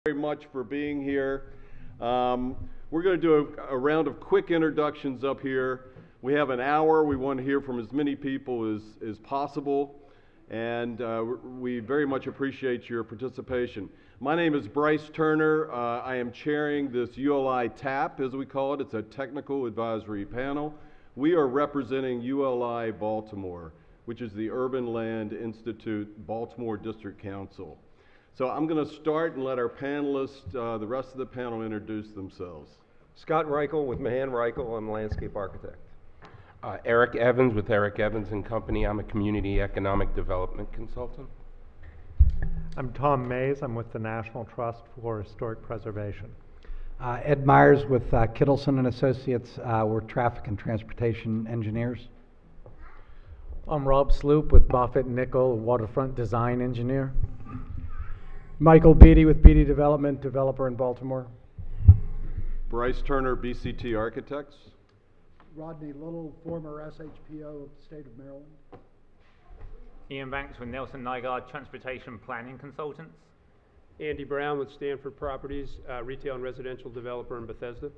Very much for being here. We're going to do a round of quick introductions up here. We have an hour. We want to hear from as many people as possible, and we very much appreciate your participation. My name is Bryce Turner. I am chairing this ULI TAP, as we call it. It's a technical advisory panel. We are representing ULI Baltimore, which is the Urban Land Institute Baltimore District Council. So I'm going to start and let our panelists, the rest of the panel, introduce themselves. Scott Reichel with Mahan Reichel. I'm a landscape architect. Eric Evans with Eric Evans and Company. I'm a community economic development consultant. I'm Tom Mays. I'm with the National Trust for Historic Preservation. Ed Myers with Kittleson and Associates. We're traffic and transportation engineers. I'm Rob Sloop with Buffett Nickel, waterfront design engineer. Michael Beatty with Beatty Development, developer in Baltimore. Bryce Turner, BCT Architects. Rodney Little, former SHPO of the state of Maryland. Ian Banks with Nelson Nygaard, Transportation Planning Consultants. Andy Brown with Stanford Properties, retail and residential developer in Bethesda.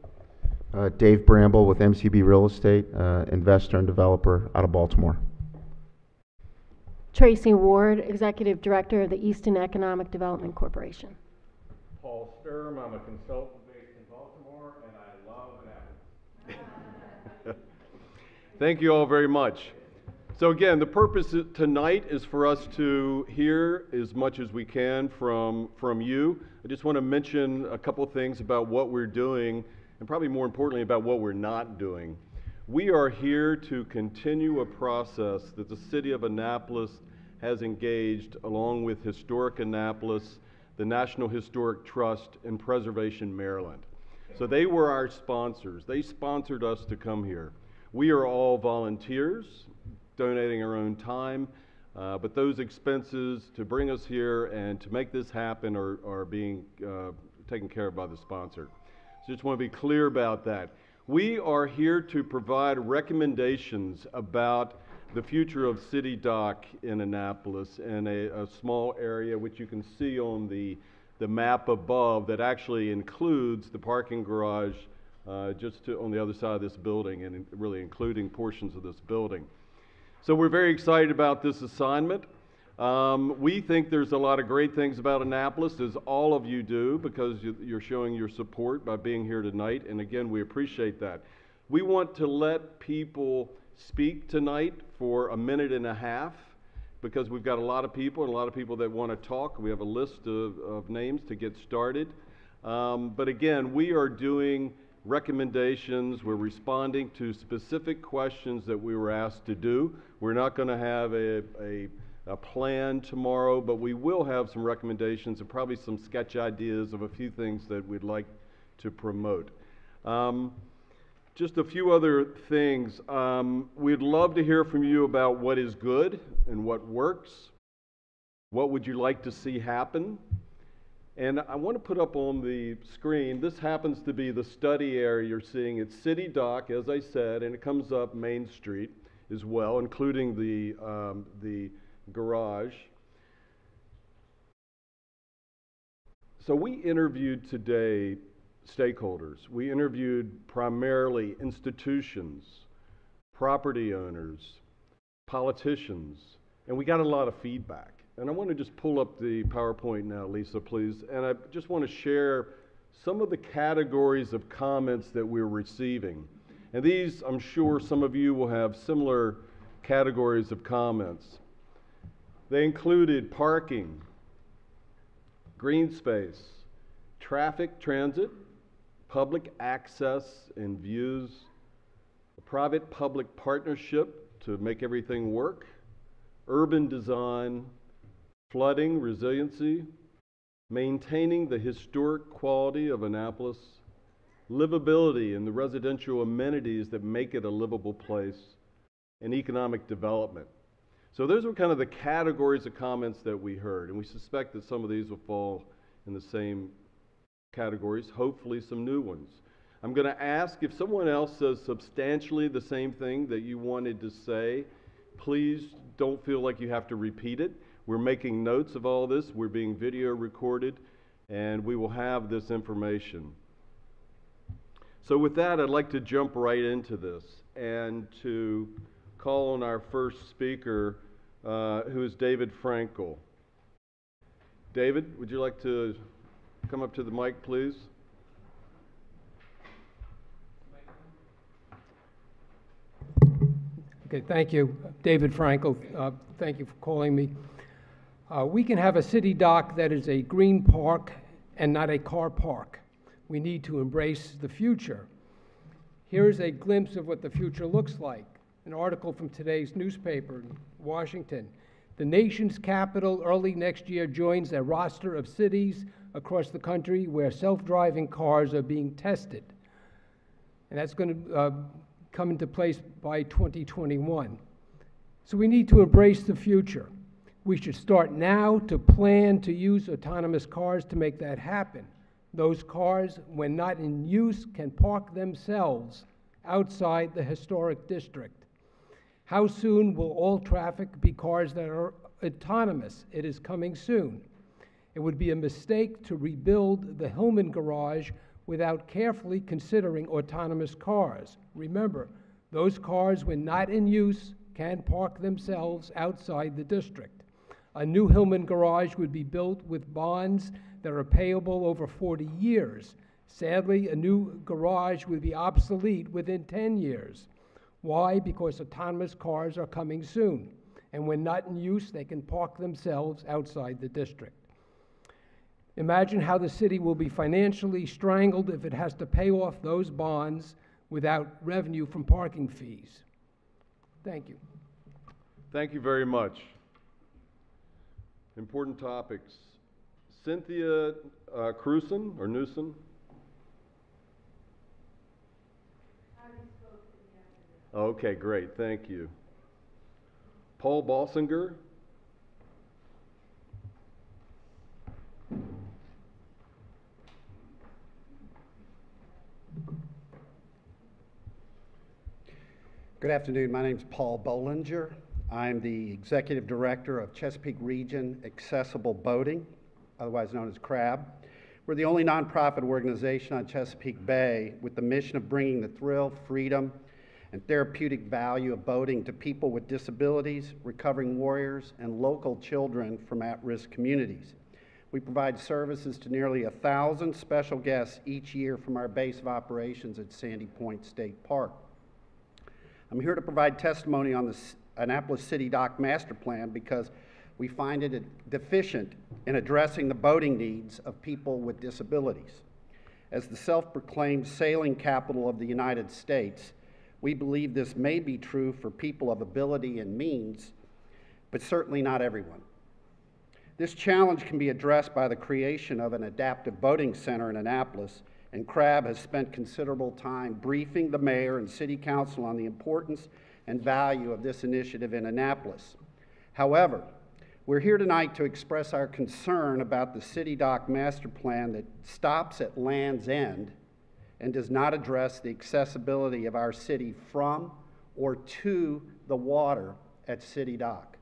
Dave Bramble with MCB Real Estate, investor and developer out of Baltimore. Tracy Ward, Executive Director of the Easton Economic Development Corporation. Paul Sturm, I'm a consultant based in Baltimore, and I love Annapolis. Thank you all very much. So again, the purpose tonight is for us to hear as much as we can from you. I just want to mention a couple of things about what we're doing, and probably more importantly about what we're not doing. We are here to continue a process that the City of Annapolis has engaged along with Historic Annapolis, the National Historic Trust, and Preservation Maryland. So they were our sponsors. They sponsored us to come here. We are all volunteers, donating our own time, but those expenses to bring us here and to make this happen are being taken care of by the sponsor. So just want to be clear about that. We are here to provide recommendations about the future of City Dock in Annapolis in a small area which you can see on the map above that actually includes the parking garage just on the other side of this building and really including portions of this building. So we're very excited about this assignment. We think there's a lot of great things about Annapolis, as all of you do, because you're showing your support by being here tonight, and again, we appreciate that. We want to let people speak tonight for a minute and a half, because we've got a lot of people and a lot of people that want to talk. We have a list of names to get started. But again, we are doing recommendations. We're responding to specific questions that we were asked to do. We're not going to have a plan tomorrow, but we will have some recommendations and probably some sketch ideas of a few things that we'd like to promote. Just a few other things. We'd love to hear from you about what is good and what works. What would you like to see happen? And I want to put up on the screen, this happens to be the study area you're seeing. It's City Dock, as I said, and it comes up Main Street as well, including the garage. So we interviewed today stakeholders. We interviewed primarily institutions, property owners, politicians, and we got a lot of feedback. And I want to just pull up the PowerPoint now, Lisa, please. And I just want to share some of the categories of comments that we're receiving. And these, I'm sure some of you will have similar categories of comments. They included parking, green space, traffic transit, public access and views, a private-public partnership to make everything work, urban design, flooding, resiliency, maintaining the historic quality of Annapolis, livability and the residential amenities that make it a livable place, and economic development. So those were kind of the categories of comments that we heard, and we suspect that some of these will fall in the same categories, hopefully some new ones. I'm going to ask if someone else says substantially the same thing that you wanted to say, please don't feel like you have to repeat it. We're making notes of all this. We're being video recorded. and we will have this information. So with that, I'd like to jump right into this and to call on our first speaker, who is David Frankel. David, would you like to come up to the mic, please? Okay, thank you. David Frankel, thank you for calling me. We can have a city dock that is a green park and not a car park. We need to embrace the future. Here's a glimpse of what the future looks like. An article from today's newspaper in Washington. The nation's capital early next year joins a roster of cities across the country where self-driving cars are being tested. And that's going to come into place by 2021. So we need to embrace the future. We should start now to plan to use autonomous cars to make that happen. Those cars, when not in use, can park themselves outside the historic district. How soon will all traffic be cars that are autonomous? It is coming soon. It would be a mistake to rebuild the Hillman garage without carefully considering autonomous cars. Remember, those cars, when not in use, can park themselves outside the district. A new Hillman garage would be built with bonds that are payable over 40 years. Sadly, a new garage would be obsolete within 10 years. Why? Because autonomous cars are coming soon, and when not in use, they can park themselves outside the district. Imagine how the city will be financially strangled if it has to pay off those bonds without revenue from parking fees. Thank you. Thank you very much. Important topics. Cynthia Cruson or Newson? Okay, great. Thank you. Paul Balsinger? Good afternoon. My name is Paul Bollinger. I'm the Executive Director of Chesapeake Region Accessible Boating, otherwise known as CRAB. We're the only nonprofit organization on Chesapeake Bay with the mission of bringing the thrill, freedom, and therapeutic value of boating to people with disabilities, recovering warriors, and local children from at-risk communities. We provide services to nearly 1,000 special guests each year from our base of operations at Sandy Point State Park. I'm here to provide testimony on the Annapolis City Dock Master Plan because we find it deficient in addressing the boating needs of people with disabilities. As the self-proclaimed sailing capital of the United States, we believe this may be true for people of ability and means, but certainly not everyone. This challenge can be addressed by the creation of an adaptive boating center in Annapolis, and CRAB has spent considerable time briefing the mayor and city council on the importance and value of this initiative in Annapolis. However, we're here tonight to express our concern about the City Dock Master Plan that stops at Land's End and does not address the accessibility of our city from or to the water at City Dock.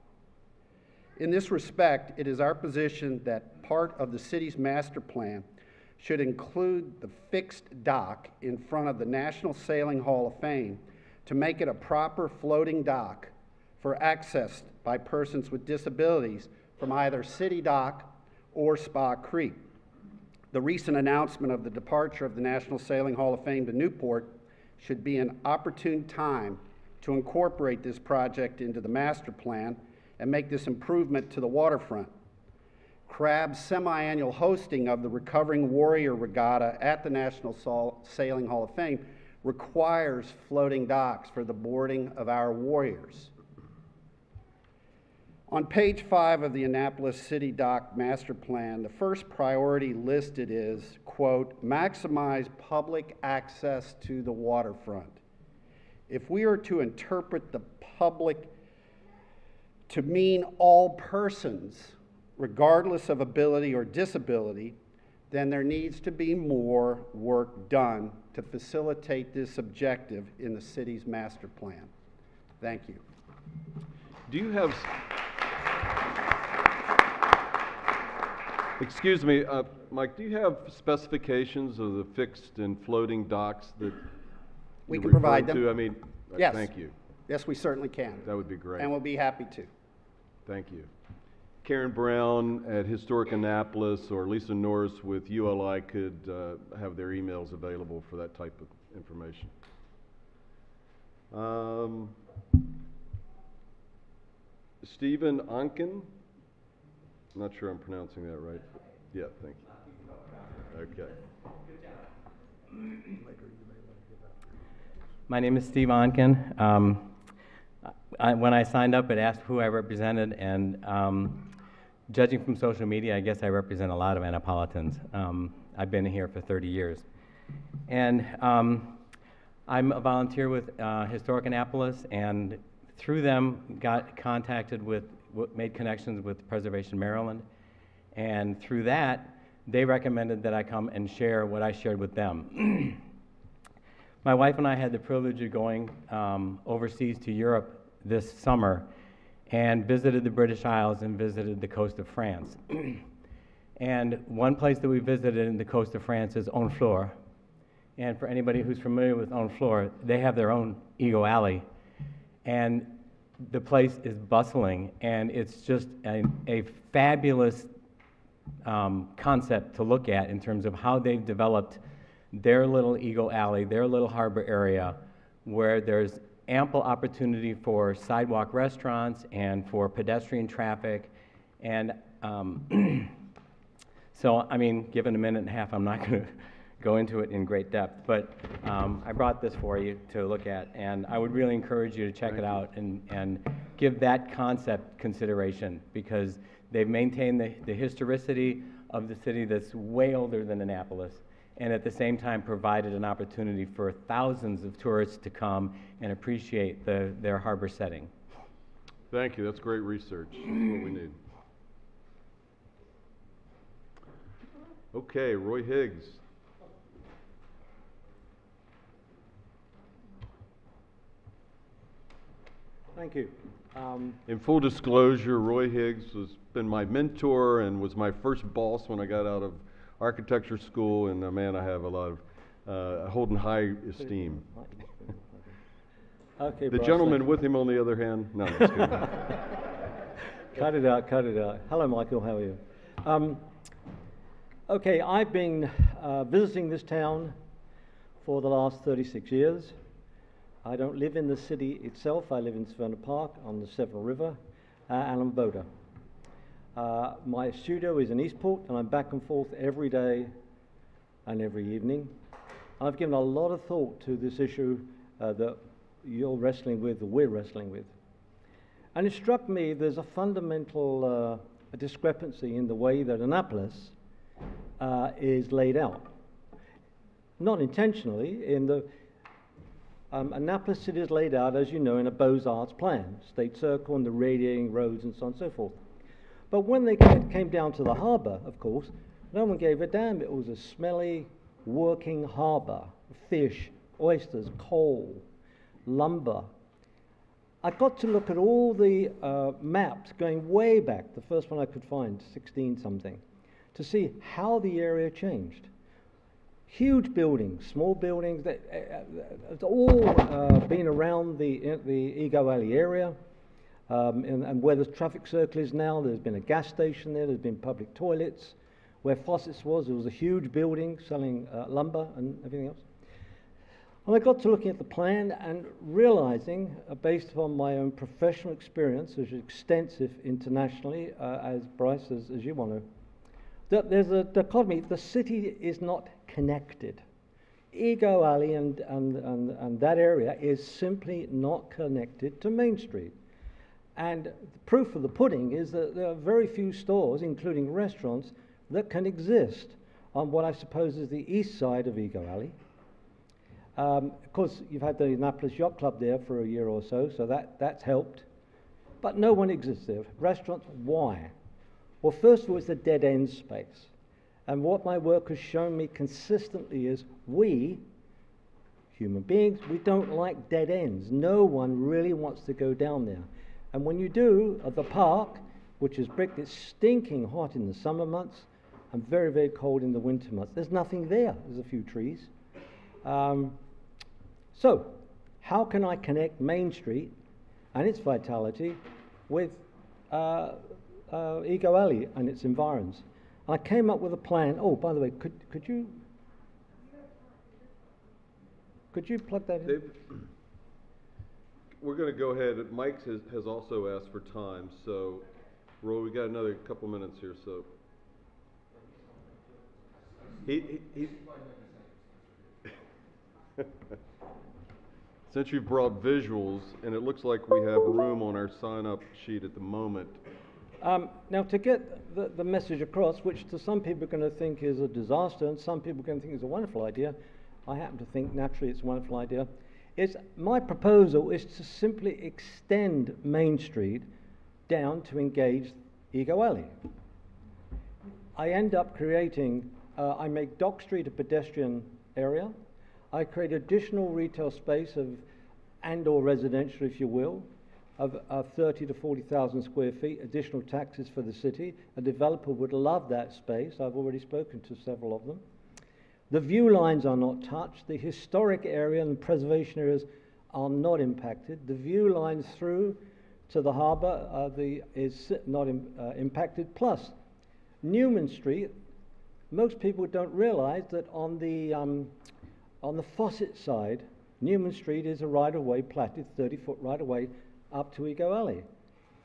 In this respect, it is our position that part of the city's master plan should include the fixed dock in front of the National Sailing Hall of Fame to make it a proper floating dock for access by persons with disabilities from either City Dock or Spa Creek. The recent announcement of the departure of the National Sailing Hall of Fame to Newport should be an opportune time to incorporate this project into the master plan and make this improvement to the waterfront. CRAB's semi-annual hosting of the Recovering Warrior Regatta at the National Sailing Hall of Fame requires floating docks for the boarding of our warriors. On page 5 of the Annapolis City Dock Master Plan, the first priority listed is, quote, maximize public access to the waterfront. If we are to interpret the public to mean all persons, regardless of ability or disability, then there needs to be more work done to facilitate this objective in the city's master plan. Thank you. Do you have Excuse me, Mike, do you have specifications of the fixed and floating docks that We you can provide referred them. to? I mean, Yes. thank you. Yes, we certainly can. That would be great. And we'll be happy to. Thank you. Karen Brown at Historic Annapolis or Lisa Norris with ULI could have their emails available for that type of information. Stephen Onken, I'm not sure I'm pronouncing that right. Yeah, thank you. Okay. My name is Steve Onken. When I signed up, it asked who I represented, and judging from social media, I guess I represent a lot of Annapolitans. I've been here for 30 years. And I'm a volunteer with Historic Annapolis, and through them got contacted with, made connections with Preservation Maryland, and through that, they recommended that I come and share what I shared with them. My wife and I had the privilege of going overseas to Europe this summer and visited the British Isles and visited the coast of France. And one place that we visited in the coast of France is Honfleur. And for anybody who's familiar with Honfleur, they have their own Ego Alley. And the place is bustling, and it's just a fabulous concept to look at in terms of how they've developed their little Ego Alley, their little harbor area, where there's ample opportunity for sidewalk restaurants and for pedestrian traffic. And so, I mean, given a minute and a half, I'm not going to go into it in great depth, but I brought this for you to look at, and I would really encourage you to check it out and give that concept consideration, because they've maintained the historicity of the city that's way older than Annapolis, and at the same time provided an opportunity for thousands of tourists to come and appreciate their harbor setting. Thank you. That's great research. That's what we need. Okay, Roy Higgs. Thank you. In full disclosure, Roy Higgs has been my mentor and was my first boss when I got out of architecture school, and man, I have a lot of hold in high esteem. Okay, The Bryce, gentleman thank with him on the other hand, no, I'm just kidding. Cut it out, cut it out. Hello, Michael, how are you? Okay, I've been visiting this town for the last 36 years. I don't live in the city itself. I live in Savannah Park on the Severn River, and I'm a boater. My studio is in Eastport, and I'm back and forth every day and every evening. I've given a lot of thought to this issue that you're wrestling with, or we're wrestling with. And it struck me there's a fundamental discrepancy in the way that Annapolis is laid out. Not intentionally, in the Annapolis City is laid out, as you know, in a Beaux-Arts plan, State Circle and the radiating roads and so on and so forth. But when they came down to the harbour, of course, no one gave a damn. It was a smelly, working harbour, fish, oysters, coal, lumber. I got to look at all the maps going way back, the first one I could find, 16-something, to see how the area changed. Huge buildings, small buildings, it's all been around the Ego Alley area, and where the traffic circle is now, there's been a gas station there, there's been public toilets. Where Fawcett's was, there was a huge building selling lumber and everything else. And I got to looking at the plan and realizing, based upon my own professional experience, which is extensive internationally, as Bryce, as you want to, that there's a dichotomy. The city is not connected. Ego Alley and that area is simply not connected to Main Street. And the proof of the pudding is that there are very few stores, including restaurants, that can exist on what I suppose is the east side of Ego Alley. Of course, you've had the Annapolis Yacht Club there for a year or so, so that's helped. But no one exists there. Restaurants, why? Well, first of all, it's a dead-end space. And what my work has shown me consistently is we, human beings, we don't like dead ends. No one really wants to go down there. And when you do, at the park, which is bricked, it's stinking hot in the summer months, and very, very cold in the winter months. There's nothing there. There's a few trees. So, how can I connect Main Street and its vitality with Ego Alley and its environs? And I came up with a plan. Oh, by the way, could you plug that in? Dave, we're going to go ahead. Mike has also asked for time, so Roy, we got another couple minutes here. So he since you've brought visuals, and it looks like we have room on our sign-up sheet at the moment. Now, to get the message across, which to some people are going to think is a disaster, and some people are going to think is a wonderful idea, I happen to think naturally it's a wonderful idea, my proposal is to simply extend Main Street down to engage Ego Alley. I end up creating, I make Dock Street a pedestrian area. I create additional retail space and/or residential, if you will, of 30 to 40,000 square feet, additional taxes for the city. A developer would love that space. I've already spoken to several of them. The view lines are not touched. The historic area and preservation areas are not impacted. The view lines through to the harbour is not impacted. Plus, Newman Street, most people don't realise that on the Fawcett side, Newman Street is a right-of-way, platted 30-foot right-of-way up to Ego Alley.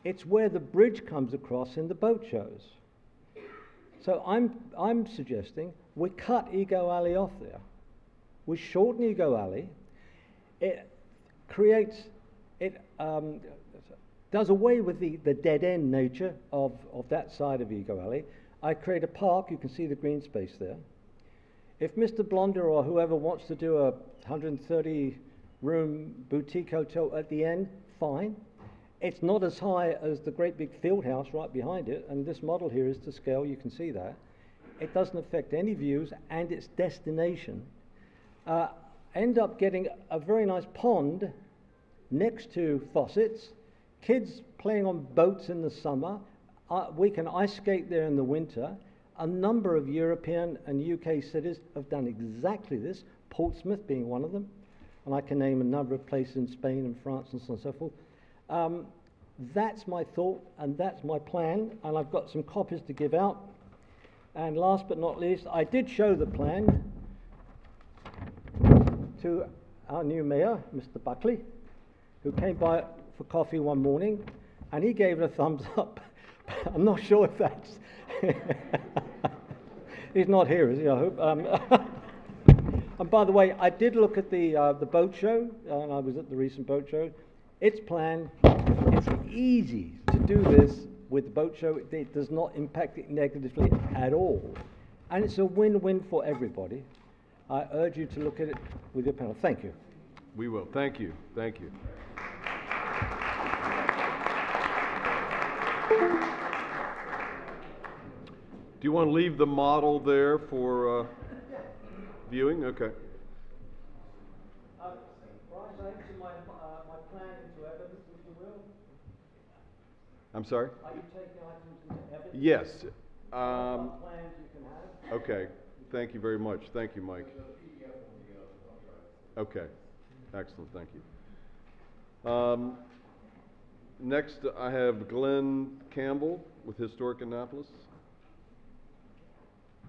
It's where the bridge comes across in the boat shows. So I'm suggesting we cut Ego Alley off there. We shorten Ego Alley. It does away with the dead-end nature of that side of Ego Alley. I create a park. You can see the green space there. If Mr. Blonder or whoever wants to do a 130-room boutique hotel at the end, fine. It's not as high as the great big field house right behind it, and this model here is to scale, you can see that. It doesn't affect any views and its destination. End up getting a very nice pond next to Fawcett's, kids playing on boats in the summer. We can ice skate there in the winter. A number of European and UK cities have done exactly this, Portsmouth being one of them, and I can name a number of places in Spain and France and so on and so forth. That's my thought and that's my plan, and I've got some copies to give out. And last but not least, I did show the plan to our new mayor, Mr. Buckley, who came by for coffee one morning, and he gave it a thumbs up. I'm not sure if that's... He's not here, is he? I hope. And by the way, I did look at the boat show, and I was at the recent boat show. It's planned. It's easy to do this with the boat show. It does not impact it negatively at all. And it's a win-win for everybody. I urge you to look at it with your panel. Thank you. We will. Thank you. Thank you. Do you want to leave the model there for viewing? Okay. Bryce, I enter my plan into evidence, if you will. I'm sorry? Are you taking items into evidence? Yes. What plans you can have? Okay. Thank you very much. Thank you, Mike. Okay. Excellent. Thank you. Next, I have Glenn Campbell with Historic Annapolis.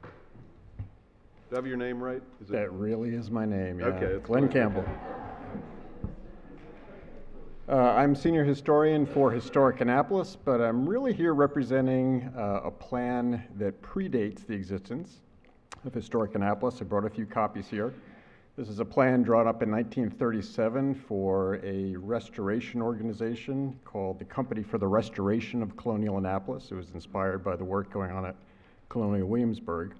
Do I have your name right? That really is my name, yeah. Okay. Glenn Campbell. I'm senior historian for Historic Annapolis, but I'm really here representing a plan that predates the existence of Historic Annapolis. I brought a few copies here. This is a plan drawn up in 1937 for a restoration organization called the Company for the Restoration of Colonial Annapolis. It was inspired by the work going on at Colonial Williamsburg.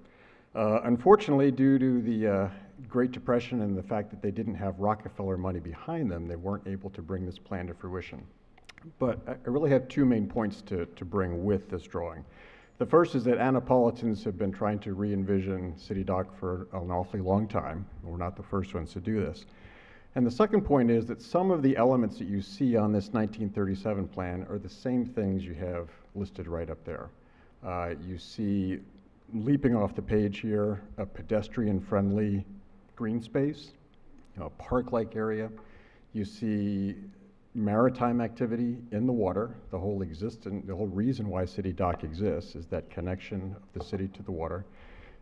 Unfortunately, due to the Great Depression and the fact that they didn't have Rockefeller money behind them, they weren't able to bring this plan to fruition. But I really have two main points to bring with this drawing. The first is that Annapolitans have been trying to re-envision City Dock for an awfully long time. We're not the first ones to do this. And the second point is that some of the elements that you see on this 1937 plan are the same things you have listed right up there. You see leaping off the page here, a pedestrian-friendly green space, a park-like area. You see maritime activity in the water. The whole reason why City Dock exists is that connection of the city to the water.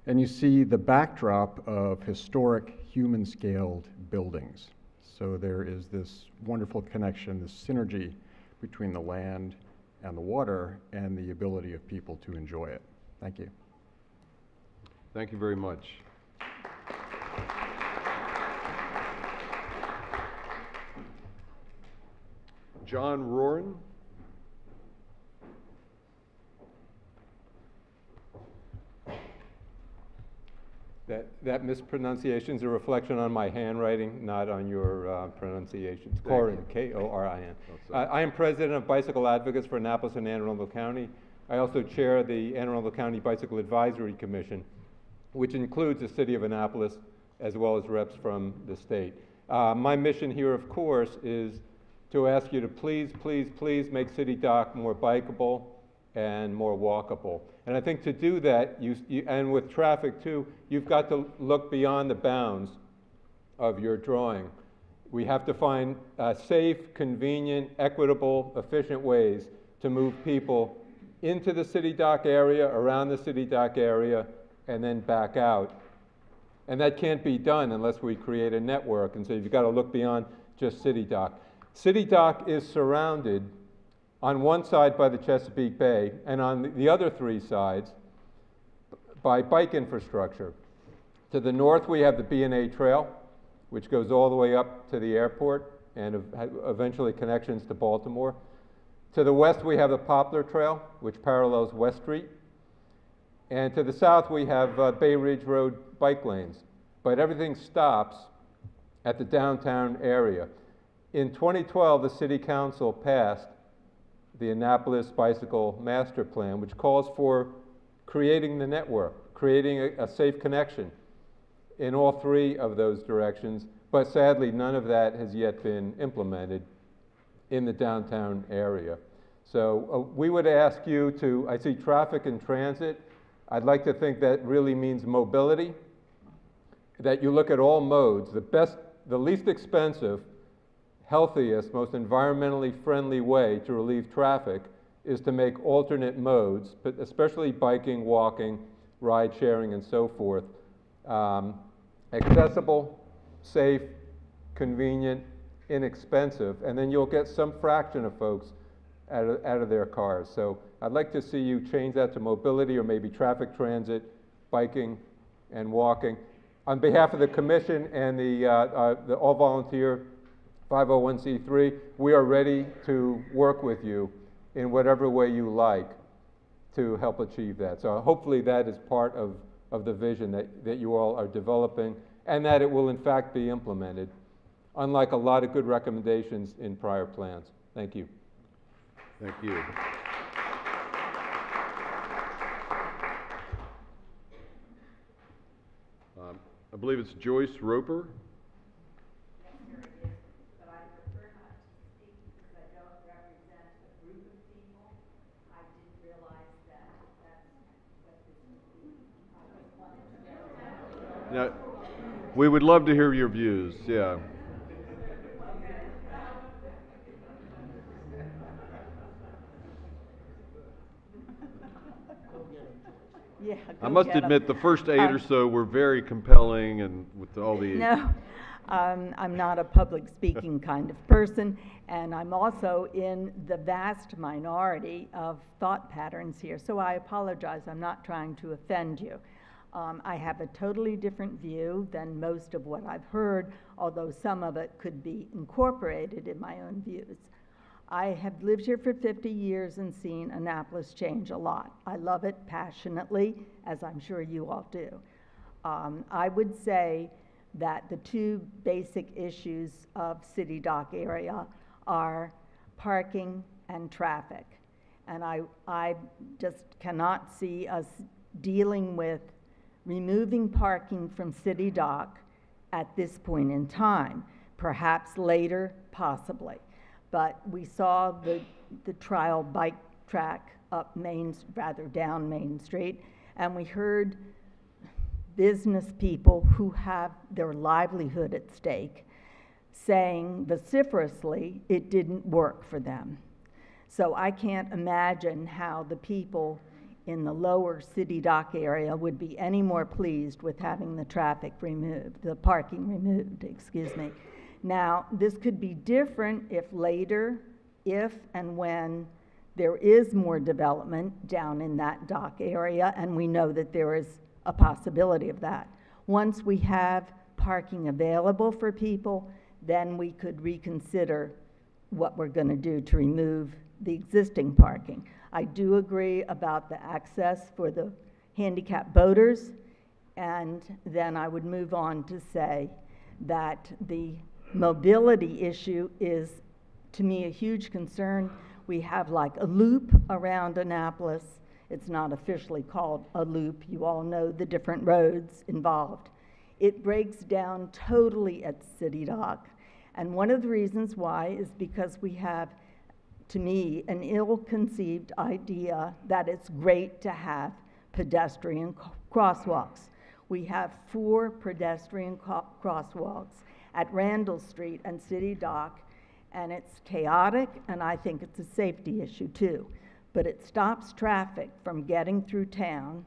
And you see the backdrop of historic human-scaled buildings. So there is this wonderful connection, this synergy between the land and the water and the ability of people to enjoy it. Thank you. Thank you very much. John Roran. That mispronunciation is a reflection on my handwriting, not on your pronunciations. Corin, K-O-R-I-N. I am president of Bicycle Advocates for Annapolis and Anne Arundel County. I also chair the Anne Arundel County Bicycle Advisory Commission, which includes the City of Annapolis as well as reps from the state. My mission here, of course, is to ask you to please, please, please make City Dock more bikeable and more walkable. And I think to do that, and with traffic too, you've got to look beyond the bounds of your drawing. We have to find safe, convenient, equitable, efficient ways to move people into the City Dock area, around the City Dock area, and then back out. And that can't be done unless we create a network, and so you've got to look beyond just City Dock. City Dock is surrounded on one side by the Chesapeake Bay, and on the other three sides by bike infrastructure. To the north, we have the B&A Trail, which goes all the way up to the airport and eventually connections to Baltimore. To the west, we have the Poplar Trail, which parallels West Street. And to the south, we have Bay Ridge Road bike lanes. But everything stops at the downtown area. In 2012, the City Council passed the Annapolis Bicycle Master Plan, which calls for creating the network, creating a safe connection in all three of those directions, but sadly none of that has yet been implemented in the downtown area. So we would ask you to, I see traffic and transit, I'd like to think that really means mobility, that you look at all modes, the least expensive, healthiest, most environmentally friendly way to relieve traffic is to make alternate modes, but especially biking, walking, ride sharing, and so forth, accessible, safe, convenient, inexpensive, and then you'll get some fraction of folks out of their cars. So I'd like to see you change that to mobility or maybe traffic transit, biking, and walking. On behalf of the commission and the all-volunteer 501c3, we are ready to work with you in whatever way you like to help achieve that. So hopefully that is part of the vision that you all are developing and that it will in fact be implemented, unlike a lot of good recommendations in prior plans. Thank you. Thank you. I believe it's Joyce Roper. Now, we would love to hear your views, yeah. Yeah, I must get 'em. admit, the first 8 or so were very compelling and with all the... No, I'm not a public speaking kind of person, and I'm also in the vast minority of thought patterns here, so I apologize. I'm not trying to offend you. I have a totally different view than most of what I've heard, although some of it could be incorporated in my own views. I have lived here for 50 years and seen Annapolis change a lot. I love it passionately, as I'm sure you all do. I would say that the two basic issues of City Dock area are parking and traffic. And I just cannot see us dealing with removing parking from City Dock at this point in time. Perhaps later, possibly. But we saw the trial bike track up down Main Street, And we heard business people who have their livelihood at stake saying vociferously it didn't work for them. So I can't imagine how the people in the lower city dock area would be any more pleased with having the traffic removed, the parking removed, excuse me. Now, this could be different if later, if and when there is more development down in that dock area, and we know that there is a possibility of that. Once we have parking available for people, then we could reconsider what we're going to do to remove the existing parking. I do agree about the access for the handicapped boaters, and then I would move on to say that the mobility issue is, to me, a huge concern. We have like a loop around Annapolis. It's not officially called a loop. You all know the different roads involved. It breaks down totally at City Dock. And one of the reasons why is because we have, to me, an ill-conceived idea that it's great to have pedestrian crosswalks. We have 4 pedestrian crosswalks at Randall Street and City Dock, and it's chaotic, and I think it's a safety issue too. But it stops traffic from getting through town,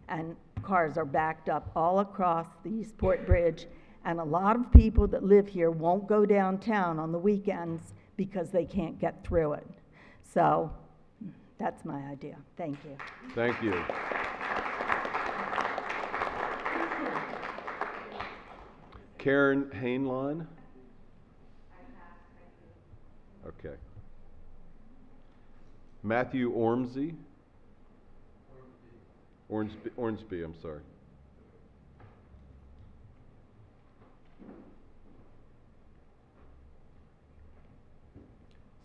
and cars are backed up all across the Eastport Bridge, and a lot of people that live here won't go downtown on the weekends because they can't get through it. So that's my idea. Thank you. Thank you. Karen Hainline? Okay. Matthew Ormsby? Ormsby, I'm sorry.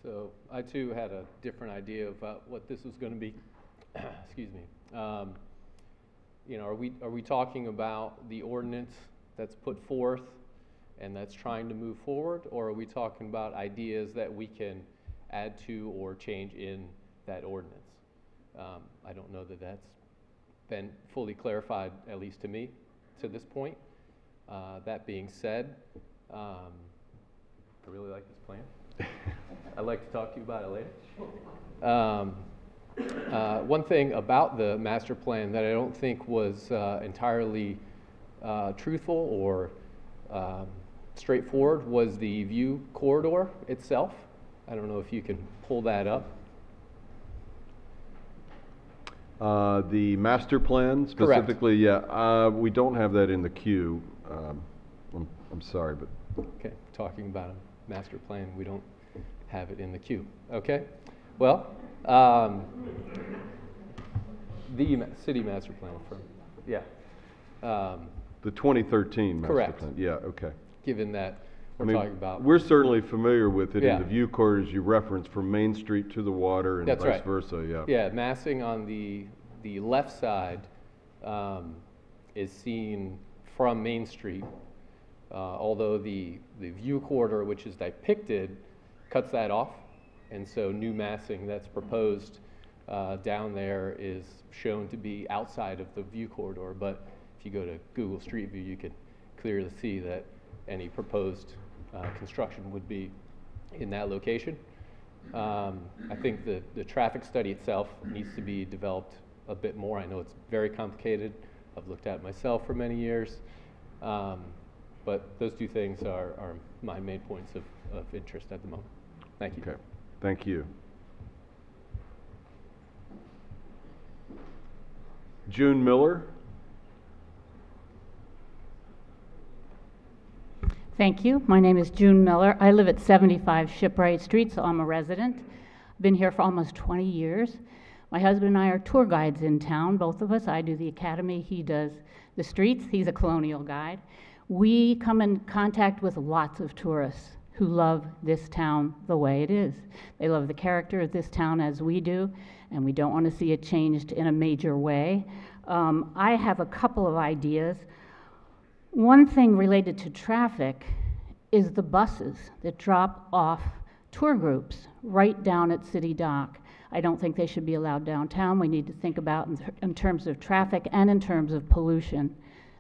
So I too had a different idea of what this was going to be. Excuse me. You know, are we talking about the ordinance that's put forth and that's trying to move forward, or are we talking about ideas that we can add to or change in that ordinance? I don't know that that's been fully clarified, at least to me, to this point. That being said, I really like this plan. I'd like to talk to you about it later. One thing about the master plan that I don't think was entirely truthful or straightforward was the view corridor itself. I don't know if you can pull that up. The master plan specifically, correct. Yeah, we don't have that in the queue. I'm sorry, but okay, talking about a master plan, we don't have it in the queue. Okay, well, the city master plan firm, yeah. The 2013 master correct. plan. Yeah, okay. Given that we're talking about, we're certainly familiar with it yeah. in the view corridors you referenced from Main Street to the water and that's vice right. versa. Yeah. Yeah, massing on the left side is seen from Main Street, although the view corridor, which is depicted, cuts that off, and so new massing that's proposed down there is shown to be outside of the view corridor. But if you go to Google Street View, you can clearly see that any proposed construction would be in that location. I think the traffic study itself needs to be developed a bit more. I know it's very complicated. I've looked at it myself for many years. But those two things are my main points of interest at the moment. Thank you. Okay, thank you. June Miller. Thank you. My name is June Miller. I live at 75 Shipwright Street, so I'm a resident. I've been here for almost 20 years. My husband and I are tour guides in town, both of us. I do the academy, he does the streets. He's a colonial guide. We come in contact with lots of tourists who love this town the way it is. They love the character of this town as we do, and we don't want to see it changed in a major way. I have a couple of ideas. One thing related to traffic is the buses that drop off tour groups right down at City Dock. I don't think they should be allowed downtown. We need to think about in terms of traffic and in terms of pollution.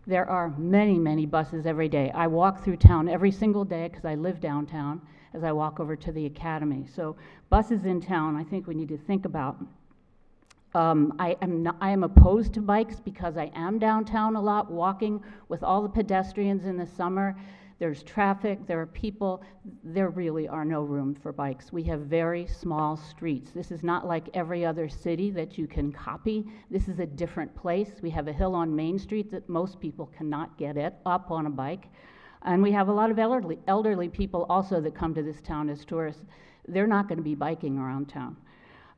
There are many, many buses every day. I walk through town every single day because I live downtown as I walk over to the academy. So buses in town, I think we need to think about. I am opposed to bikes because I am downtown a lot, walking with all the pedestrians in the summer. There's traffic, there are people, there really are no room for bikes. We have very small streets. This is not like every other city that you can copy. This is a different place. We have a hill on Main Street that most people cannot get up on a bike. And we have a lot of elderly people also that come to this town as tourists. They're not going to be biking around town.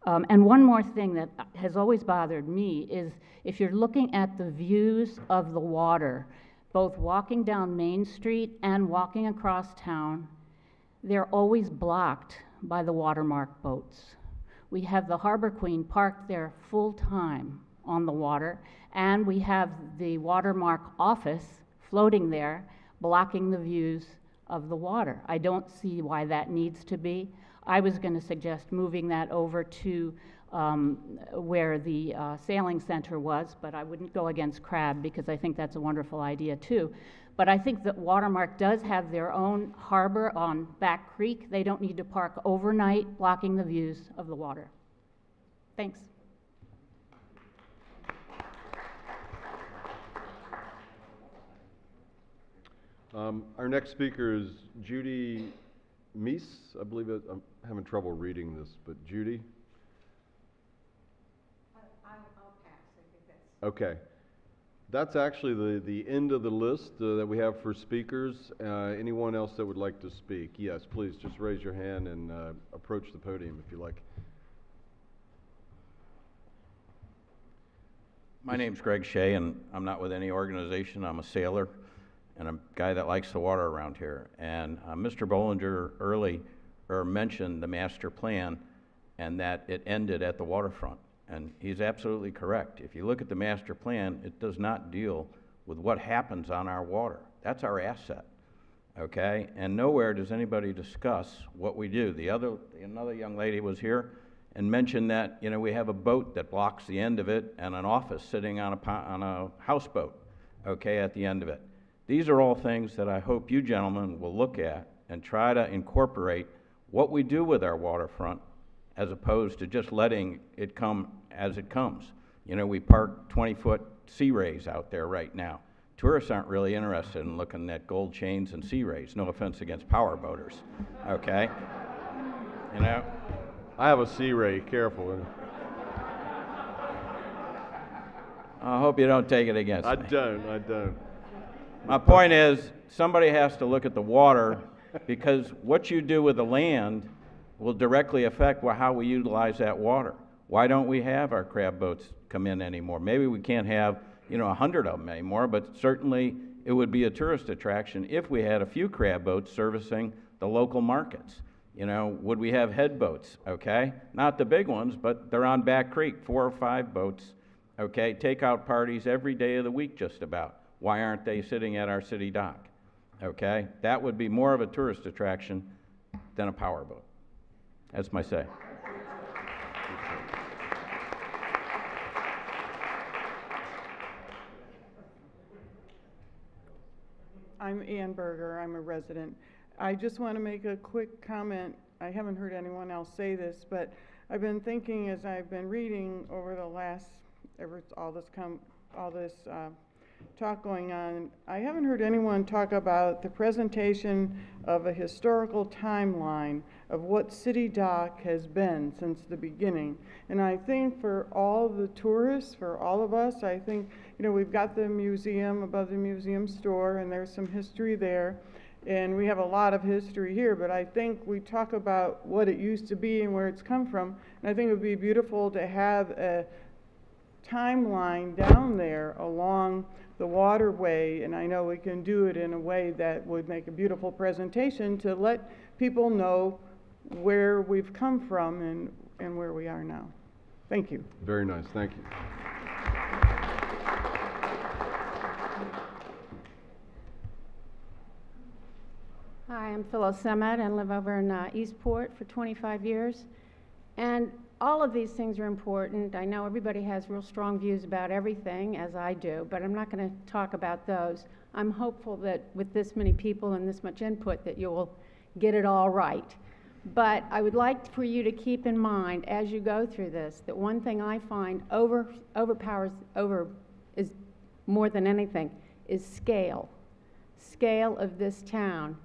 And one more thing that has always bothered me is if you're looking at the views of the water, both walking down Main Street and walking across town, they're always blocked by the watermark boats. We have the Harbor Queen parked there full time on the water, and we have the watermark office floating there, blocking the views of the water. I don't see why that needs to be. I was going to suggest moving that over to where the sailing center was, but I wouldn't go against Crab because I think that's a wonderful idea too. But I think that Watermark does have their own harbor on Back Creek. They don't need to park overnight blocking the views of the water. Thanks. Our next speaker is Judy Meese, I believe it. I'm having trouble reading this, but Judy? I'll pass. I think that's... Okay. That's actually the end of the list that we have for speakers. Anyone else that would like to speak? Yes, please just raise your hand and approach the podium if you like. My name's Greg Shea, and I'm not with any organization. I'm a sailor and a guy that likes the water around here. And Mr. Bollinger earlier mentioned the master plan and that it ended at the waterfront. And he's absolutely correct. If you look at the master plan, it does not deal with what happens on our water. That's our asset, okay? And nowhere does anybody discuss what we do. Another young lady was here and mentioned that, you know, we have a boat that blocks the end of it and an office sitting on a houseboat, okay, at the end of it. These are all things that I hope you gentlemen will look at and try to incorporate what we do with our waterfront as opposed to just letting it come as it comes. You know, we park 20-foot sea rays out there right now. Tourists aren't really interested in looking at gold chains and sea rays. No offense against power boaters, okay? You know? I have a sea ray, careful. I hope you don't take it against me. I don't. My point is, somebody has to look at the water because what you do with the land will directly affect how we utilize that water. Why don't we have our crab boats come in anymore? Maybe we can't have, 100 of them anymore, but certainly it would be a tourist attraction if we had a few crab boats servicing the local markets. Would we have head boats, okay? Not the big ones, but they're on Back Creek, 4 or 5 boats, okay? Takeout parties every day of the week just about. Why aren't they sitting at our city dock, okay? That would be more of a tourist attraction than a powerboat. That's my say. I'm Ann Berger. I'm a resident. I just want to make a quick comment. I haven't heard anyone else say this, but I've been thinking as I've been reading over the last, all this talk going on, I haven't heard anyone talk about the presentation of a historical timeline of what City Dock has been since the beginning. And I think for all the tourists, for all of us, I think, we've got the museum above the museum store, and there's some history there. And we have a lot of history here, but I think we talk about what it used to be and where it's come from. And I think it would be beautiful to have a timeline down there along the waterway, and I know we can do it in a way that would make a beautiful presentation to let people know where we've come from and where we are now. Thank you. Very nice. Thank you. Hi, I'm Phyllis Semet and live over in Eastport for 25 years. And all of these things are important. I know everybody has real strong views about everything, as I do, but I'm not going to talk about those. I'm hopeful that with this many people and this much input that you will get it all right. But I would like for you to keep in mind as you go through this that one thing I find is more than anything is scale. Scale of this town.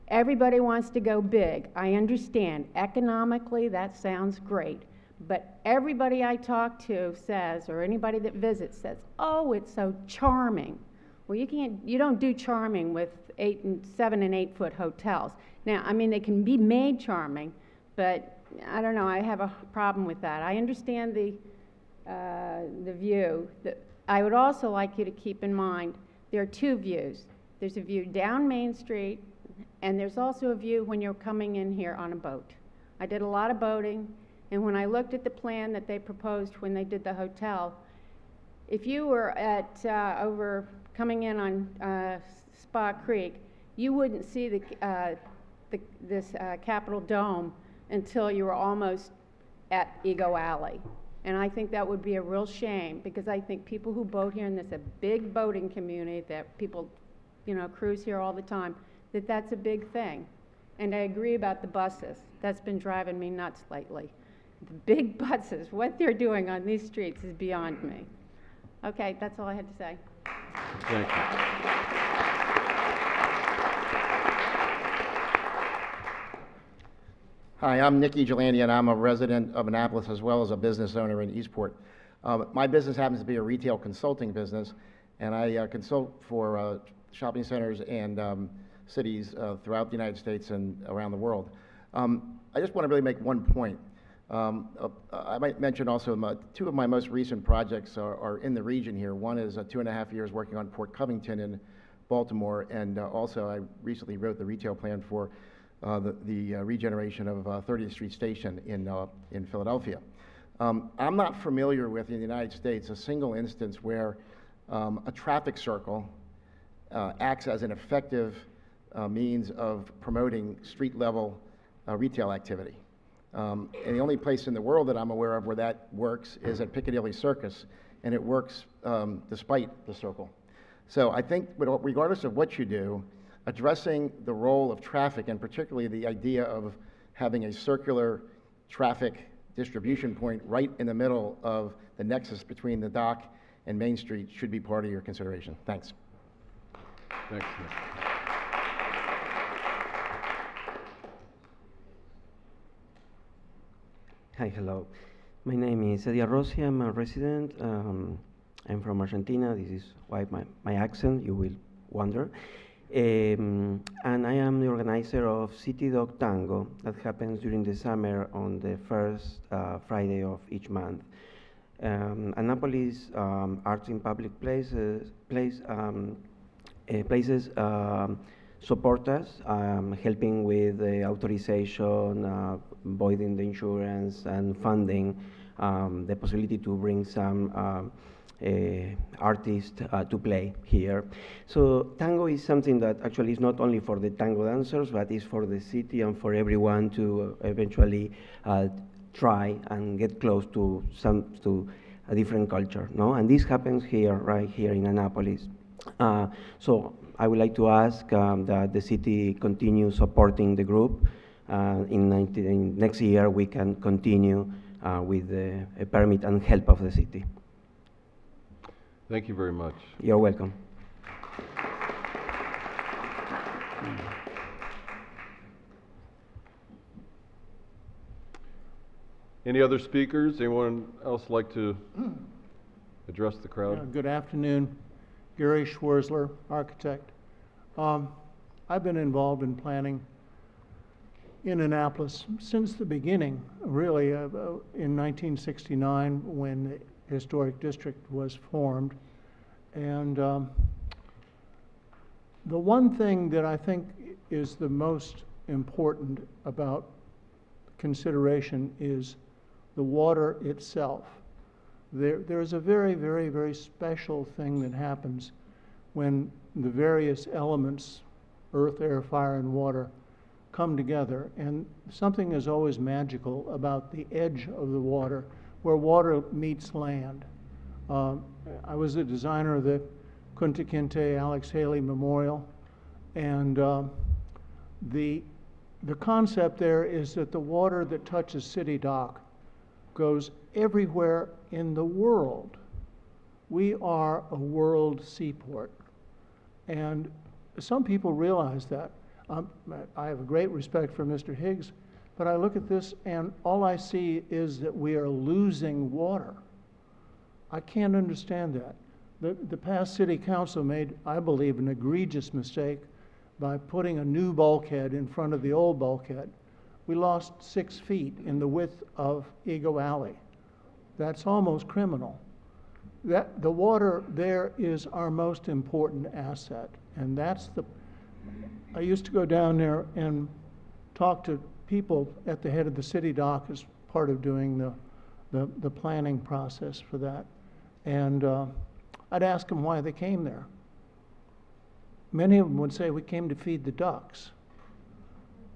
Everybody wants to go big. I understand. Economically, that sounds great. But everybody I talk to says, or anybody that visits says, oh, it's so charming. Well, you don't do charming with 7 and 8 foot hotels. Now, I mean, they can be made charming, but I don't know, I have a problem with that. I understand the view. I would also like you to keep in mind, there are two views. There's a view down Main Street, and there's also a view when you're coming in here on a boat. I did a lot of boating, and when I looked at the plan that they proposed when they did the hotel, if you were at coming in on Spa Creek, you wouldn't see this Capitol Dome until you were almost at Ego Alley. And I think that would be a real shame, because I think people who boat here, and there's a big boating community that people, cruise here all the time, that's a big thing. And I agree about the buses. That's been driving me nuts lately. The big buses, what they're doing on these streets is beyond me. Okay, that's all I had to say. Thank you. Hi, I'm Nicky Gelandi, and I'm a resident of Annapolis as well as a business owner in Eastport. My business happens to be a retail consulting business, and I consult for shopping centers and cities throughout the United States and around the world. I just want to really make one point. I might mention also two of my most recent projects are in the region here. One is 2.5 years working on Port Covington in Baltimore, and also I recently wrote the retail plan for the regeneration of 30th Street Station in Philadelphia. I'm not familiar with, in the United States, a single instance where a traffic circle acts as an effective means of promoting street-level retail activity. And the only place in the world that I'm aware of where that works is at Piccadilly Circus, and it works despite the circle. So I think, regardless of what you do, addressing the role of traffic, and particularly the idea of having a circular traffic distribution point right in the middle of the nexus between the dock and Main Street, should be part of your consideration. Thanks. Thanks, Nick. Hi, hello. My name is Edia Rossi. I'm a resident. I'm from Argentina. This is why my accent, you will wonder. And I am the organizer of City Dog Tango that happens during the summer on the first Friday of each month. Annapolis Arts in Public Places support us, helping with the authorization, voiding the insurance, and funding the possibility to bring some artists to play here. So tango is something that actually is not only for the tango dancers, but is for the city and for everyone to eventually try and get close to a different culture, no? And this happens here, right here in Annapolis. So I would like to ask that the city continue supporting the group. In next year, we can continue with the permit and help of the city. Thank you very much. You're welcome. Any other speakers? Anyone else like to address the crowd? Good afternoon. Gary Schwarzler, architect. I've been involved in planning in Annapolis since the beginning, really, in 1969 when the Historic District was formed. And the one thing that I think is the most important about consideration is the water itself. There's a very, very, very special thing that happens when the various elements, earth, air, fire, and water, come together. And something is always magical about the edge of the water, where water meets land. I was the designer of the Kunta Kinte Alex Haley Memorial, and the concept there is that the water that touches City Dock goes everywhere in the world. We are a world seaport, and some people realize that. I have a great respect for Mr. Higgs, but I look at this and all I see is that we are losing water. I can't understand that. The past city council made, I believe, an egregious mistake by putting a new bulkhead in front of the old bulkhead. We lost 6 feet in the width of Ego Alley. That's almost criminal. The water there is our most important asset, and I used to go down there and talk to people at the head of the city dock as part of doing the planning process for that. And I'd ask them why they came there. Many of them would say, we came to feed the ducks.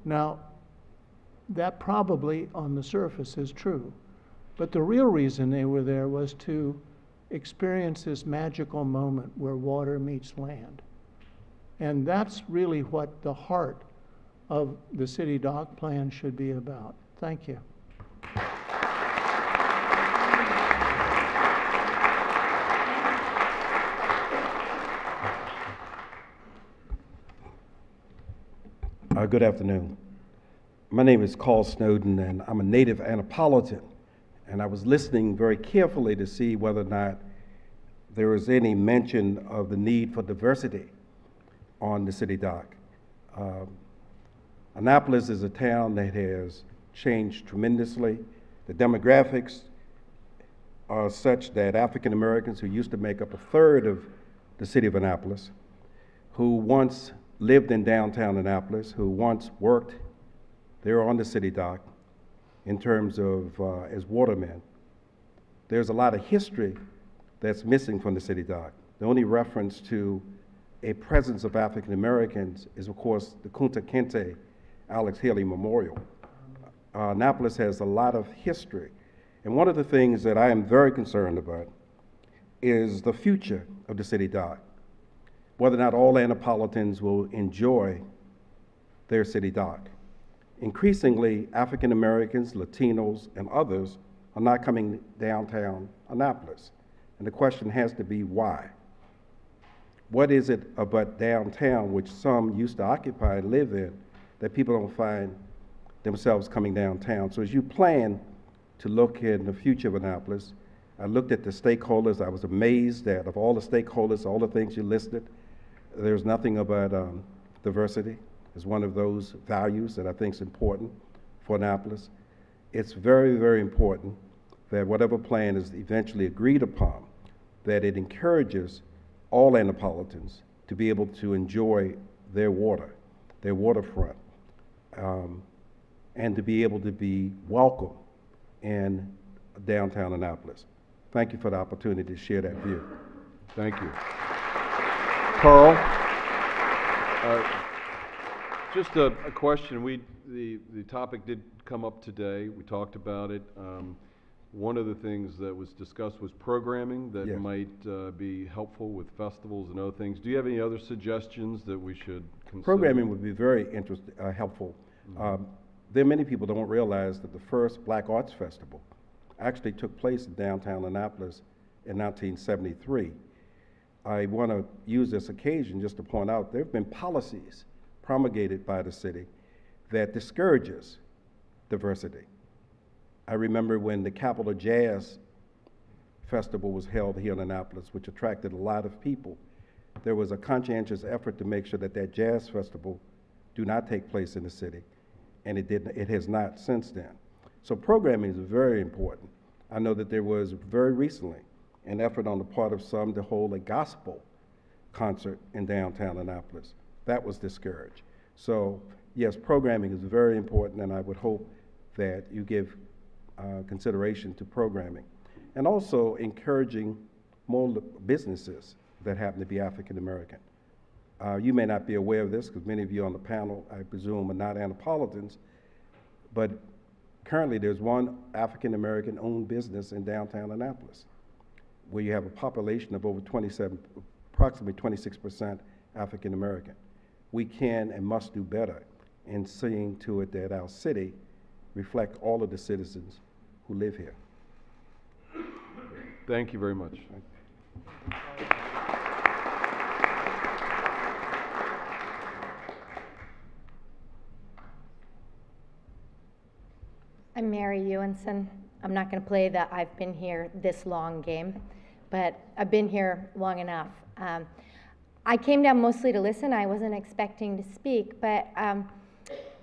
Now, that probably on the surface is true, but the real reason they were there was to experience this magical moment where water meets land. And that's really what the heart of the city dock plan should be about. Thank you. Good afternoon. My name is Carl Snowden, and I'm a native Annapolitan. And I was listening very carefully to see whether or not there was any mention of the need for diversity on the city dock. Annapolis is a town that has changed tremendously. The demographics are such that African Americans, who used to make up 1/3 of the city of Annapolis, who once lived in downtown Annapolis, who once worked there on the city dock in terms of as watermen, there's a lot of history that's missing from the city dock. The only reference to a presence of African Americans is, of course, the Kunta Kinte Alex Haley Memorial. Annapolis has a lot of history. And one of the things that I am very concerned about is the future of the city dock, whether or not all Annapolitans will enjoy their city dock. Increasingly, African Americans, Latinos, and others are not coming downtown Annapolis. And the question has to be why? What is it about downtown, which some used to occupy and live in, that people don't find themselves coming downtown? So as you plan to look in the future of Annapolis, I looked at the stakeholders. I was amazed that of all the stakeholders, all the things you listed, there's nothing about diversity as one of those values that I think is important for Annapolis. It's very, very important that whatever plan is eventually agreed upon, that it encourages all Annapolitans to be able to enjoy their water, their waterfront, and to be able to be welcome in downtown Annapolis. Thank you for the opportunity to share that view. Thank you. Carl, just a question. The topic did come up today. We talked about it. One of the things that was discussed was programming that might be helpful with festivals and other things. Do you have any other suggestions that we should consider? Programming would be very helpful. There are many people who don't realize that the first Black Arts Festival actually took place in downtown Annapolis in 1973. I want to use this occasion just to point out there have been policies promulgated by the city that discourages diversity. I remember when the Capital Jazz Festival was held here in Annapolis, which attracted a lot of people, there was a conscientious effort to make sure that that jazz festival do not take place in the city, and it has not since then. So programming is very important. I know that there was very recently an effort on the part of some to hold a gospel concert in downtown Annapolis. That was discouraged. So yes, programming is very important, and I would hope that you give consideration to programming. And also encouraging more businesses that happen to be African American. You may not be aware of this because many of you on the panel, I presume, are not Annapolitans, but currently there's one African-American owned business in downtown Annapolis where you have a population of over approximately 26% African-American. We can and must do better in seeing to it that our city reflect all of the citizens who live here. Thank you very much. I'm Mary Ewenson. I'm not going to play the I've been here this long game, but I've been here long enough. I came down mostly to listen. I wasn't expecting to speak, but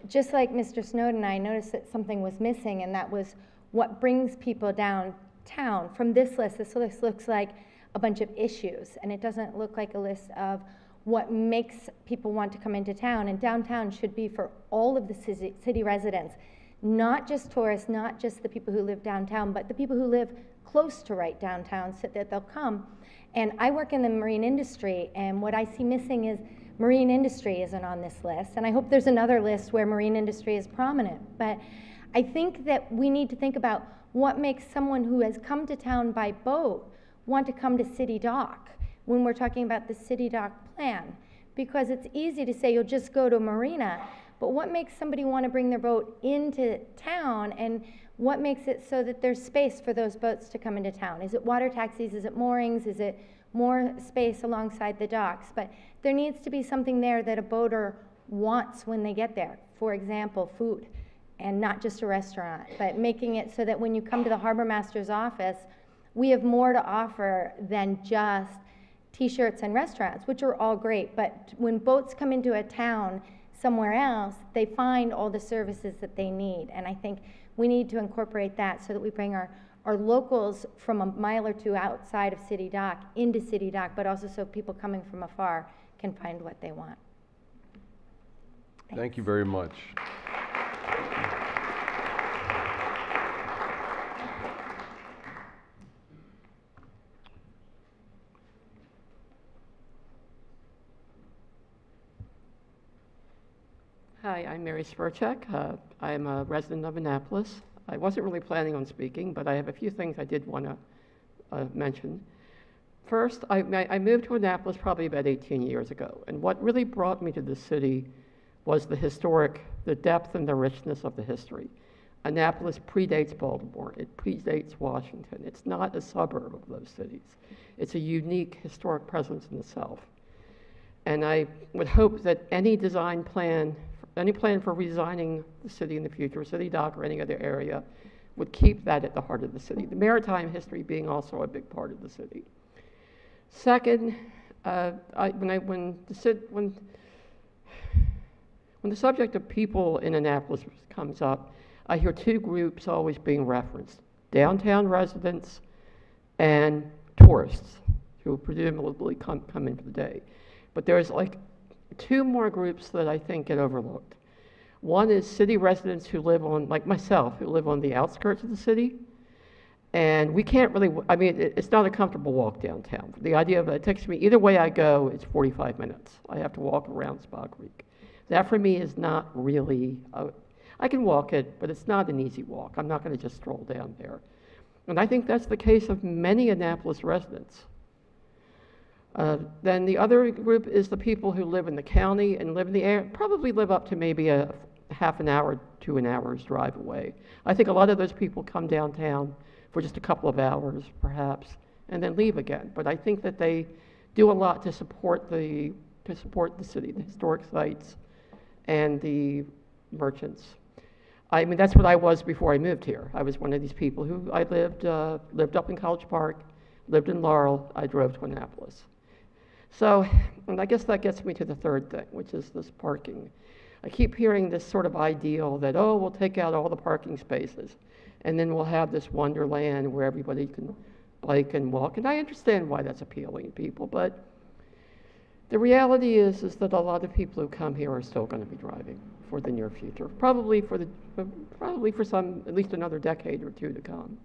just like Mr. Snowden, I noticed that something was missing, and that was what brings people downtown. From this list looks like a bunch of issues, and it doesn't look like a list of what makes people want to come into town. And downtown should be for all of the city residents, not just tourists, not just the people who live downtown, but the people who live close to right downtown so that they'll come. And I work in the marine industry, and what I see missing is marine industry isn't on this list. And I hope there's another list where marine industry is prominent. But I think that we need to think about what makes someone who has come to town by boat want to come to City Dock when we're talking about the City Dock plan. Because it's easy to say you'll just go to a marina, but what makes somebody want to bring their boat into town, and what makes it so that there's space for those boats to come into town? Is it water taxis? Is it moorings? Is it more space alongside the docks? But there needs to be something there that a boater wants when they get there. For example, food, and not just a restaurant, but making it so that when you come to the harbor master's office, we have more to offer than just t-shirts and restaurants, which are all great. But when boats come into a town somewhere else, they find all the services that they need. And I think we need to incorporate that so that we bring our locals from a mile or two outside of City Dock into City Dock, but also so people coming from afar can find what they want. Thank you very much. Hi, I'm Mary Spurchek. I am a resident of Annapolis. I wasn't really planning on speaking, but I have a few things I did want to mention. First, I moved to Annapolis probably about 18 years ago, and what really brought me to the city was the depth and the richness of the history. Annapolis predates Baltimore. It predates Washington. It's not a suburb of those cities. It's a unique historic presence in itself. And I would hope that any design plan, any plan for redesigning the city in the future, City Dock or any other area, would keep that at the heart of the city. The maritime history being also a big part of the city. Second, when the subject of people in Annapolis comes up, I hear two groups always being referenced: downtown residents and tourists who presumably come in for the day. But there's like two more groups that I think get overlooked. One is city residents who live on, like myself, who live on the outskirts of the city. And we can't really, I mean, it's not a comfortable walk downtown. The idea of it takes me, either way I go, it's 45 minutes. I have to walk around Spa Creek. That for me is not really, I can walk it, but it's not an easy walk. I'm not going to just stroll down there. And I think that's the case of many Annapolis residents. Then the other group is the people who live in the county and live in the area, probably live up to maybe a half an hour to an hour's drive away. I think a lot of those people come downtown for just a couple of hours, perhaps, and then leave again. But I think that they do a lot to support the city, the historic sites, and the merchants. I mean, that's what I was before I moved here. I was one of these people who I lived up in College Park, lived in Laurel. I drove to Annapolis. So, and I guess that gets me to the third thing, which is this parking. I keep hearing this sort of ideal that, oh, we'll take out all the parking spaces, and then we'll have this wonderland where everybody can bike and walk. And I understand why that's appealing to people, but the reality is that a lot of people who come here are still going to be driving for the near future, probably for some, at least another decade or two to come.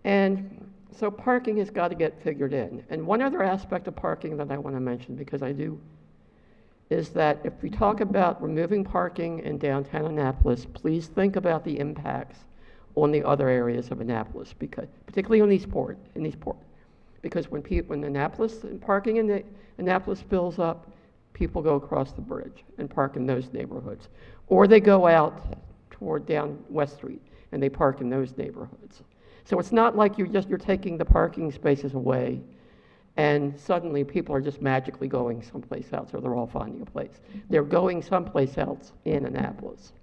And so parking has got to get figured in. And one other aspect of parking that I want to mention, because I do is that if we talk about removing parking in downtown Annapolis, please think about the impacts on the other areas of Annapolis, because, particularly on Eastport, because when Annapolis, parking in Annapolis fills up, people go across the bridge and park in those neighborhoods. Or they go out toward down West Street and they park in those neighborhoods. So it's not like you're taking the parking spaces away and suddenly people are just magically going someplace else, or they're all finding a place. They're going someplace else in Annapolis.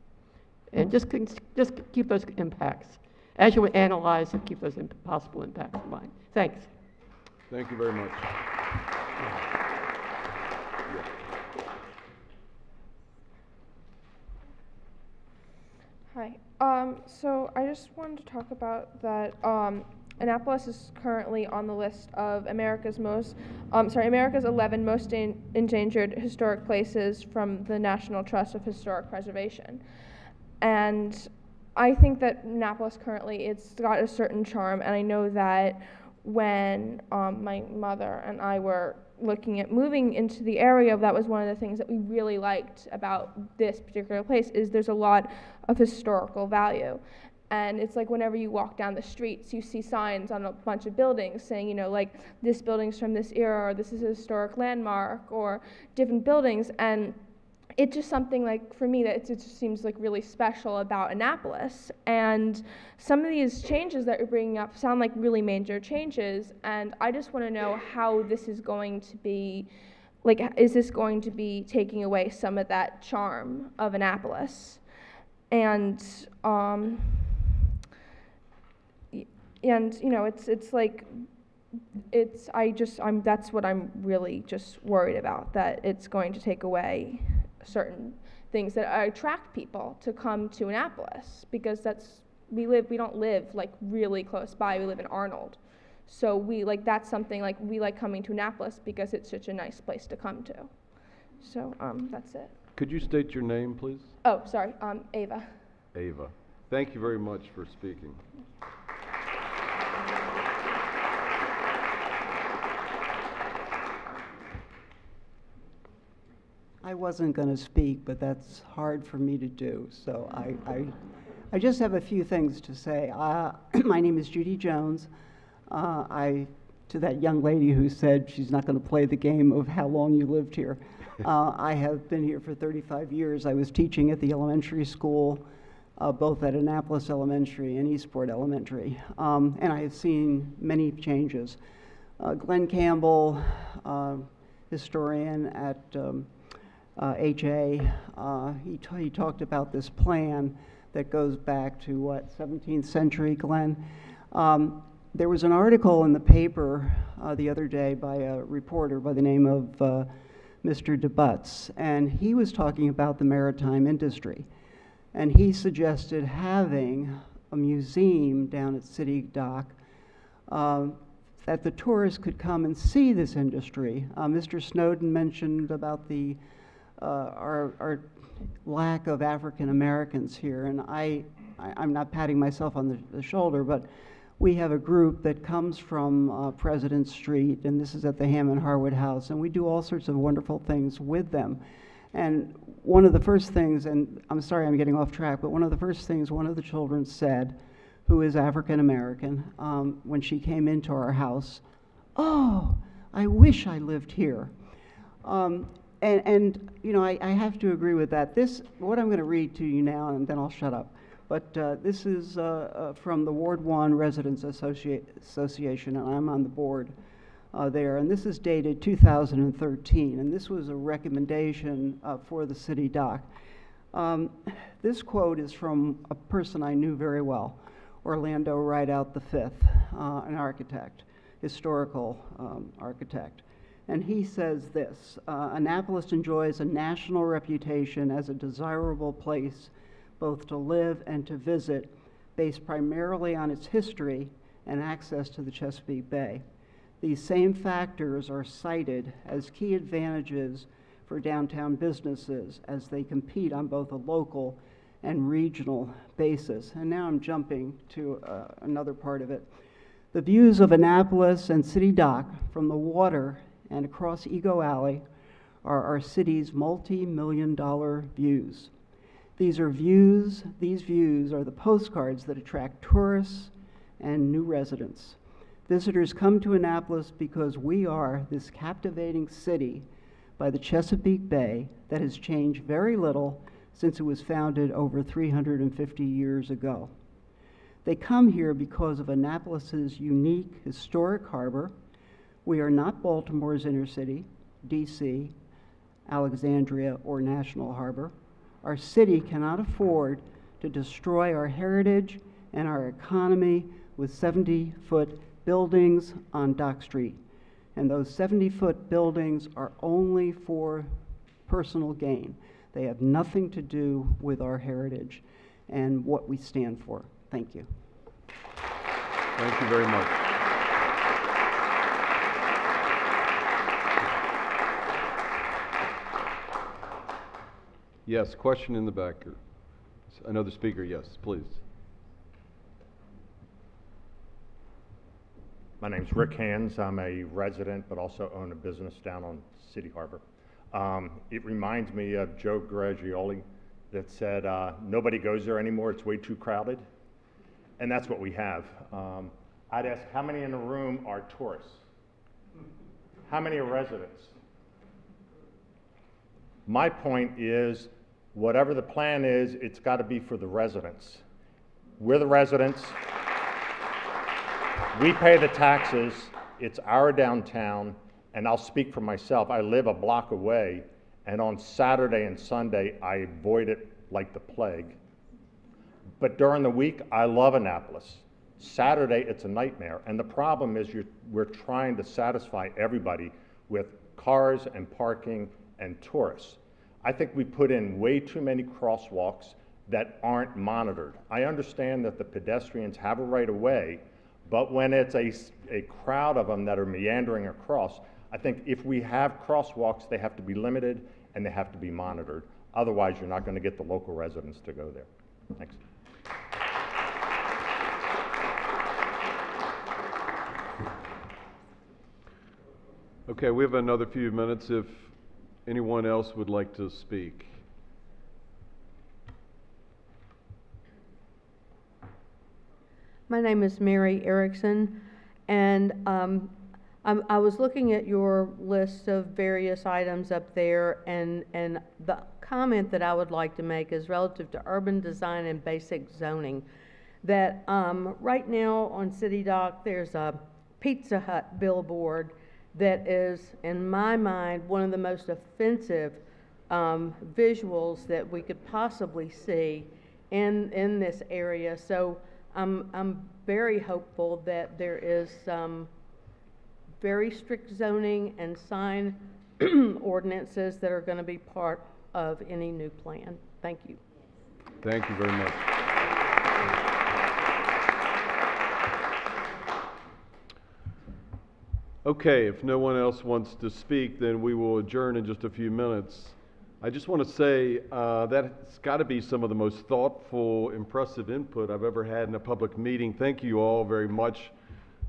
And just keep those impacts. As you analyze, keep those possible impacts in mind. Thanks. Thank you very much. Hi. So I just wanted to talk about that Annapolis is currently on the list of America's 11 most endangered historic places from the National Trust of Historic Preservation. And I think that Annapolis currently, it's got a certain charm, and I know that when my mother and I were looking at moving into the area, that was one of the things that we really liked about this particular place, is there's a lot of historical value. And it's like whenever you walk down the streets, you see signs on a bunch of buildings saying, you know, like, this building's from this era, or this is a historic landmark, or different buildings. And it's just something, like, for me, that it just seems like really special about Annapolis. And some of these changes that you're bringing up sound like really major changes, and I just want to know how this is going to be, like, is this going to be taking away some of that charm of Annapolis? And you know, it's like, that's what I'm really just worried about, that it's going to take away certain things that attract people to come to Annapolis, because we don't live like really close by. We live in Arnold, so that's something, like, we like coming to Annapolis because it's such a nice place to come to. So that's it. Could you state your name, please? Oh, sorry, Ava. Ava. Thank you very much for speaking. I wasn't going to speak, but that's hard for me to do, so I just have a few things to say. My name is Judy Jones. To that young lady who said she's not going to play the game of how long you lived here, I have been here for 35 years. I was teaching at the elementary school, both at Annapolis Elementary and Eastport Elementary, and I have seen many changes. Glenn Campbell, historian at HA, he talked about this plan that goes back to, what, 17th century, Glenn? There was an article in the paper the other day by a reporter by the name of Mr. DeButz, and he was talking about the maritime industry. And he suggested having a museum down at City Dock that the tourists could come and see this industry. Mr. Snowden mentioned about our lack of African Americans here, and I'm not patting myself on the shoulder, but we have a group that comes from President Street, and this is at the Hammond Harwood House, and we do all sorts of wonderful things with them. And one of the first things, and I'm sorry I'm getting off track, but one of the first things one of the children said, who is African American, when she came into our house, "Oh, I wish I lived here." And you know, I have to agree with that. What I'm going to read to you now, and then I'll shut up, but this is from the Ward 1 Residents Association, and I'm on the board there, and this is dated 2013, and this was a recommendation for the City Dock. This quote is from a person I knew very well, Orlando Rideout V, an architect, historical architect. And he says this: Annapolis enjoys a national reputation as a desirable place both to live and to visit, based primarily on its history and access to the Chesapeake Bay. These same factors are cited as key advantages for downtown businesses as they compete on both a local and regional basis. And now I'm jumping to another part of it. The views of Annapolis and City Dock from the water and across Ego Alley are our city's multi-million-dollar views. These views are the postcards that attract tourists and new residents. Visitors come to Annapolis because we are this captivating city by the Chesapeake Bay that has changed very little since it was founded over 350 years ago. They come here because of Annapolis's unique historic harbor. We are not Baltimore's inner city, DC, Alexandria, or National Harbor. Our city cannot afford to destroy our heritage and our economy with 70-foot buildings on Dock Street. And those 70-foot buildings are only for personal gain. They have nothing to do with our heritage and what we stand for. Thank you. Thank you very much. Yes, question in the back. Another speaker, yes, please. My name's Rick Hands. I'm a resident, but also own a business down on City Harbor. It reminds me of Joe Garaggioli that said, nobody goes there anymore, it's way too crowded. And that's what we have. I'd ask, how many in the room are tourists? How many are residents? My point is, whatever the plan is, it's got to be for the residents. We're the residents. We pay the taxes. It's our downtown, and I'll speak for myself. I live a block away, and on Saturday and Sunday, I avoid it like the plague. But during the week, I love Annapolis. Saturday, it's a nightmare, and the problem is we're trying to satisfy everybody with cars and parking and tourists. I think we put in way too many crosswalks that aren't monitored. I understand that the pedestrians have a right of way, but when it's a crowd of them that are meandering across, I think if we have crosswalks, they have to be limited and they have to be monitored. Otherwise, you're not going to get the local residents to go there. Thanks. Okay, we have another few minutes if anyone else would like to speak. My name is Mary Erickson, and I was looking at your list of various items up there, and the comment that I would like to make is relative to urban design and basic zoning. That right now on City Dock, there's a Pizza Hut billboard that is, in my mind, one of the most offensive visuals that we could possibly see in this area. So I'm very hopeful that there is some very strict zoning and sign ordinances that are going to be part of any new plan. Thank you. Thank you very much. Okay, if no one else wants to speak, then we will adjourn in just a few minutes. I just want to say that's got to be some of the most thoughtful, impressive input I've ever had in a public meeting. Thank you all very much.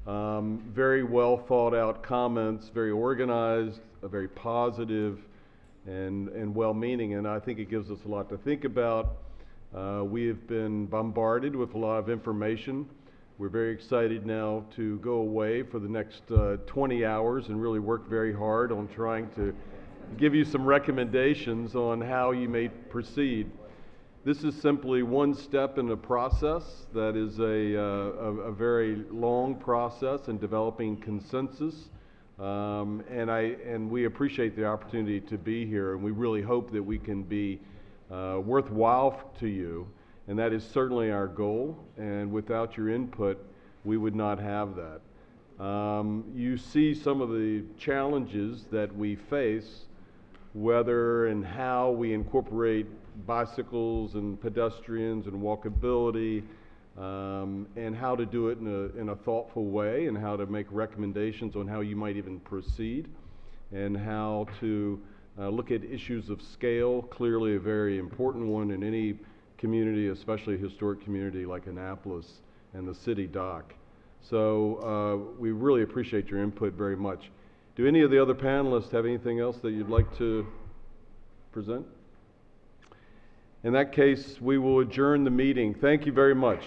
Very well thought out comments, very organized, very positive, and well-meaning, and I think it gives us a lot to think about. We have been bombarded with a lot of information. We're very excited now to go away for the next 20 hours and really work very hard on trying to give you some recommendations on how you may proceed. This is simply one step in a process that is a very long process in developing consensus, and we appreciate the opportunity to be here, and we really hope that we can be worthwhile to you, and that is certainly our goal, and without your input, we would not have that. You see some of the challenges that we face, whether and how we incorporate bicycles and pedestrians and walkability, and how to do it in a thoughtful way, and how to make recommendations on how you might even proceed, and how to look at issues of scale, clearly a very important one in any community, especially a historic community like Annapolis and the City Dock. So we really appreciate your input very much. Do any of the other panelists have anything else that you'd like to present? In that case, we will adjourn the meeting. Thank you very much.